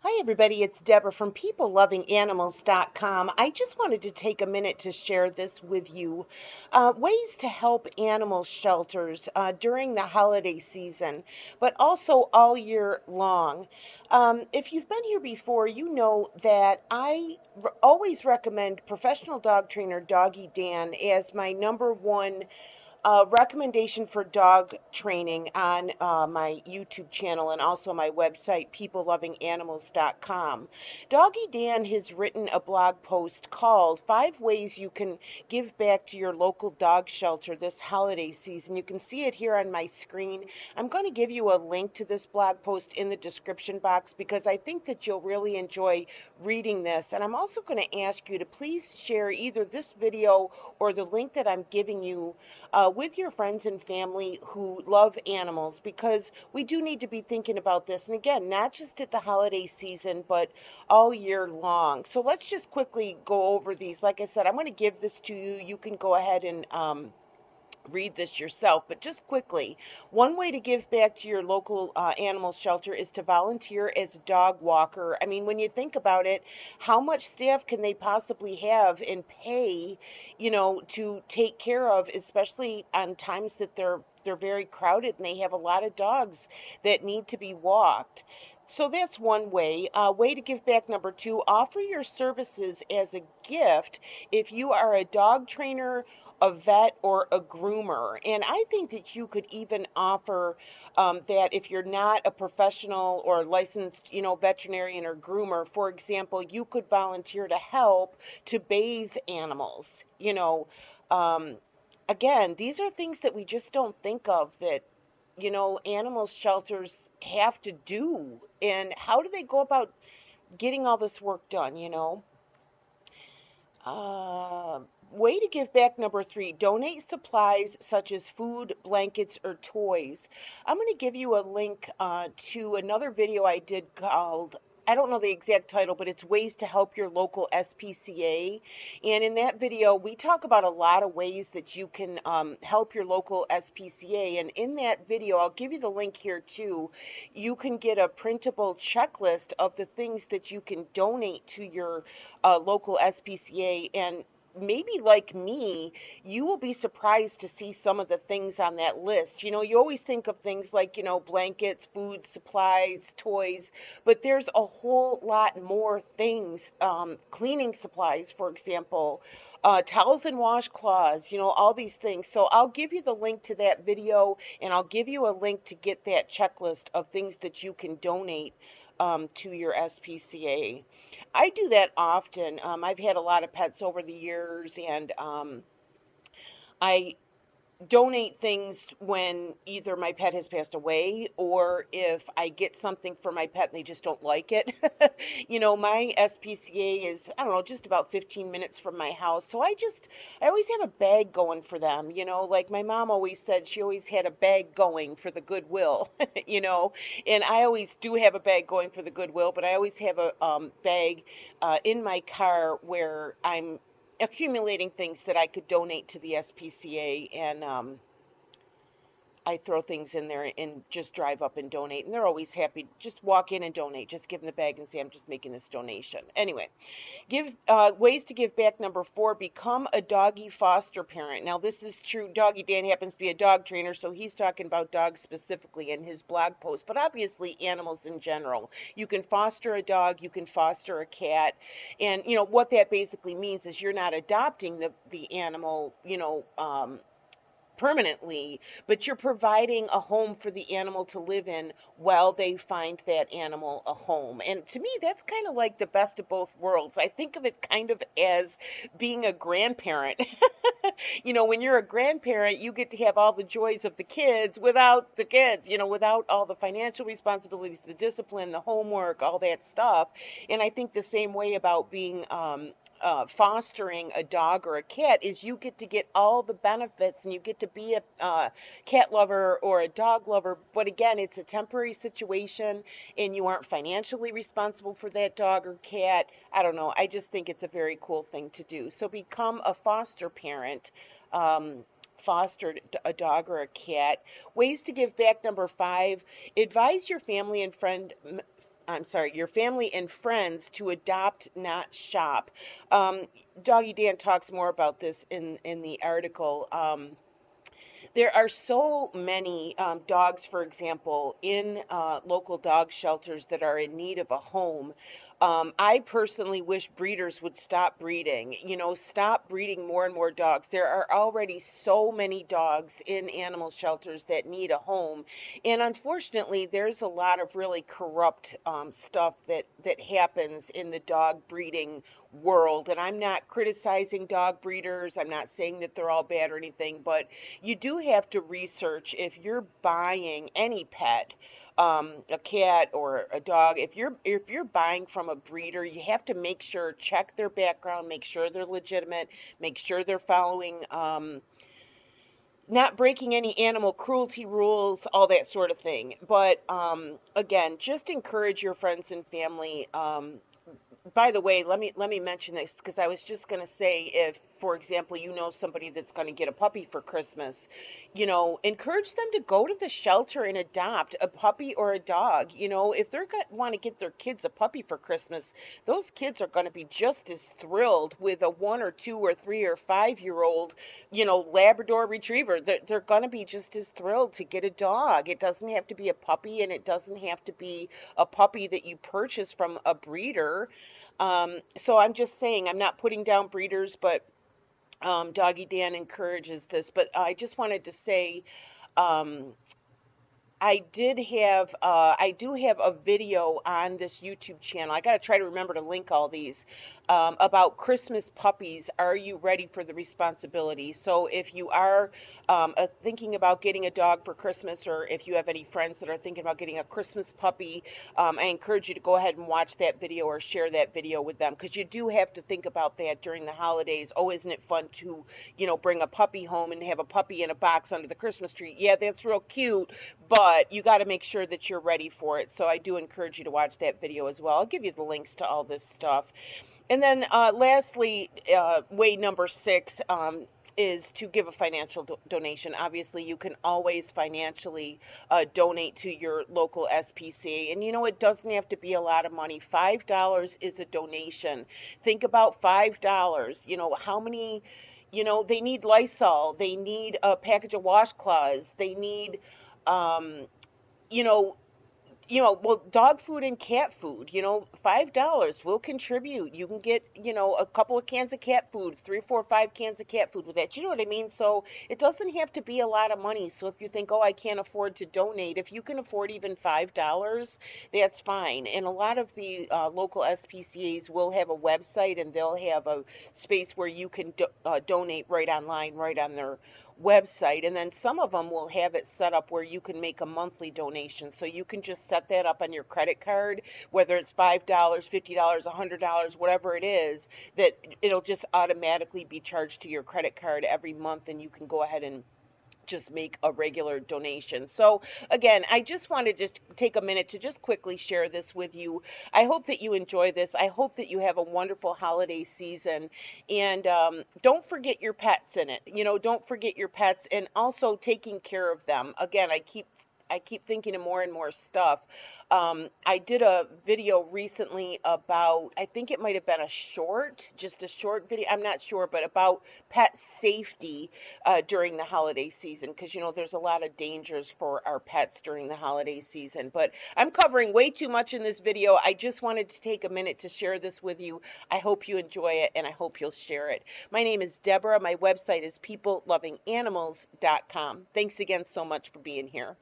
Hi, everybody. It's Deborah from PeopleLovingAnimals.com. I just wanted to take a minute to share this with you. Ways to help animal shelters during the holiday season, but also all year long. If you've been here before, you know that always recommend professional dog trainer Doggy Dan as my number one recommendation for dog training on my YouTube channel and also my website, PeopleLovingAnimals.com. Doggy Dan has written a blog post called 5 Ways You Can Give Back to Your Local Dog Shelter This Holiday Season. You can see it here on my screen. I'm going to give you a link to this blog post in the description box because I think that you'll really enjoy reading this. And I'm also going to ask you to please share either this video or the link that I'm giving you with your friends and family who love animals, because we do need to be thinking about this. And again, not just at the holiday season, but all year long. So let's just quickly go over these. Like I said, I'm going to give this to you. You can go ahead and read this yourself, but just quickly, one way to give back to your local animal shelter is to volunteer as a dog walker. I mean, when you think about it, how much staff can they possibly have and pay, to take care of, especially on times that they're very crowded and they have a lot of dogs that need to be walked. So that's one way. Way to give back number two, offer your services as a gift if you are a dog trainer, a vet, or a groomer. And I think that you could even offer that if you're not a professional or licensed, veterinarian or groomer. For example, you could volunteer to help to bathe animals. Um, Again, these are things that we just don't think of that animal shelters have to do. And how do they go about getting all this work done? Uh, Way to give back number three, donate supplies such as food, blankets, or toys. I'm going to give you a link to another video I did called, I don't know the exact title, but it's Ways to Help Your Local SPCA. And in that video, we talk about a lot of ways that you can help your local SPCA. And in that video, I'll give you the link here too. You can get a printable checklist of the things that you can donate to your local SPCA. And maybe like me, you will be surprised to see some of the things on that list. You always think of things like, blankets, food, supplies, toys, but there's a whole lot more things. Cleaning supplies, for example, towels and washcloths, all these things. So I'll give you the link to that video, and I'll give you a link to get that checklist of things that you can donate to your SPCA. I do that often. I've had a lot of pets over the years, and I donate things when either my pet has passed away or if I get something for my pet and they just don't like it. My SPCA is, I don't know, just about 15 minutes from my house. So I always have a bag going for them. Like my mom always said, she always had a bag going for the Goodwill, and I always do have a bag going for the Goodwill, but I always have a bag in my car where I'm accumulating things that I could donate to the SPCA, and I throw things in there and just drive up and donate, and they're always happy. Just walk in and donate. Just give them the bag and say, I'm just making this donation. Anyway, give ways to give back number four, become a doggy foster parent. Now, this is true. Doggy Dan happens to be a dog trainer, so he's talking about dogs specifically in his blog post, but obviously animals in general. You can foster a dog, you can foster a cat, and what that basically means is you're not adopting the animal, permanently, but you're providing a home for the animal to live in while they find that animal a home. And to me, that's kind of like the best of both worlds. I think of it kind of as being a grandparent. When you're a grandparent, you get to have all the joys of the kids without the kids, without all the financial responsibilities, the discipline, the homework, all that stuff. And I think the same way about being fostering a dog or a cat is you get all the benefits and you get to be a cat lover or a dog lover. But again, it's a temporary situation and you aren't financially responsible for that dog or cat. I don't know. I just think it's a very cool thing to do. So become a foster parent. Foster a dog or a cat. Ways to give back number five, advise your family and I'm sorry, your family and friends to adopt, not shop. Um, Doggy Dan talks more about this in the article. There are so many dogs, for example, in local dog shelters that are in need of a home. I personally wish breeders would stop breeding, stop breeding more and more dogs. There are already so many dogs in animal shelters that need a home. And unfortunately, there's a lot of really corrupt stuff that happens in the dog breeding world. And I'm not criticizing dog breeders. I'm not saying that they're all bad or anything, but you do have to research if you're buying any pet, a cat or a dog. If you're buying from a breeder, you have to make sure, check their background, make sure they're legitimate, make sure they're following, not breaking any animal cruelty rules, all that sort of thing. But again, just encourage your friends and family. By the way, let me mention this because I was just going to say, if, for example, you know somebody that's going to get a puppy for Christmas, encourage them to go to the shelter and adopt a puppy or a dog. If they're going to want to get their kids a puppy for Christmas, those kids are going to be just as thrilled with a 1 or 2 or 3 or 5 year old, Labrador Retriever. They're going to be just as thrilled to get a dog. It doesn't have to be a puppy, and it doesn't have to be a puppy that you purchase from a breeder. So I'm just saying, I'm not putting down breeders, but Doggy Dan encourages this. But I just wanted to say, um, I do have a video on this YouTube channel. I got to try to remember to link all these, about Christmas puppies. Are you ready for the responsibility? So if you are thinking about getting a dog for Christmas, or if you have any friends that are thinking about getting a Christmas puppy, I encourage you to go ahead and watch that video or share that video with them, because you do have to think about that during the holidays. Oh, isn't it fun to, bring a puppy home and have a puppy in a box under the Christmas tree? Yeah, that's real cute, but you got to make sure that you're ready for it. So I do encourage you to watch that video as well. I'll give you the links to all this stuff. And then lastly, way number 6, is to give a financial donation. Obviously, you can always financially donate to your local SPCA. And it doesn't have to be a lot of money. $5 is a donation. Think about $5. How many, they need Lysol, they need a package of washcloths, they need, um, you know, well, dog food and cat food, $5 will contribute. You can get, a couple of cans of cat food, 3, 4, 5 cans of cat food with that. You know what I mean? So it doesn't have to be a lot of money. So if you think, oh, I can't afford to donate, if you can afford even $5, that's fine. And a lot of the local SPCAs will have a website, and they'll have a space where you can donate right online, right on their website. And then some of them will have it set up where you can make a monthly donation. So you can just set that up on your credit card, whether it's $5, $50, $100, whatever it is, that it'll just automatically be charged to your credit card every month, and you can go ahead and just make a regular donation. So again, I just wanted to take a minute to just quickly share this with you. I hope that you enjoy this. I hope that you have a wonderful holiday season, and don't forget your pets in it. Don't forget your pets, and also taking care of them. Again, I keep thinking of more and more stuff. I did a video recently about, I think it might have been just a short video, I'm not sure, but about pet safety during the holiday season, because, there's a lot of dangers for our pets during the holiday season. But I'm covering way too much in this video. I just wanted to take a minute to share this with you. I hope you enjoy it, and I hope you'll share it. My name is Deborah. My website is peoplelovinganimals.com. Thanks again so much for being here.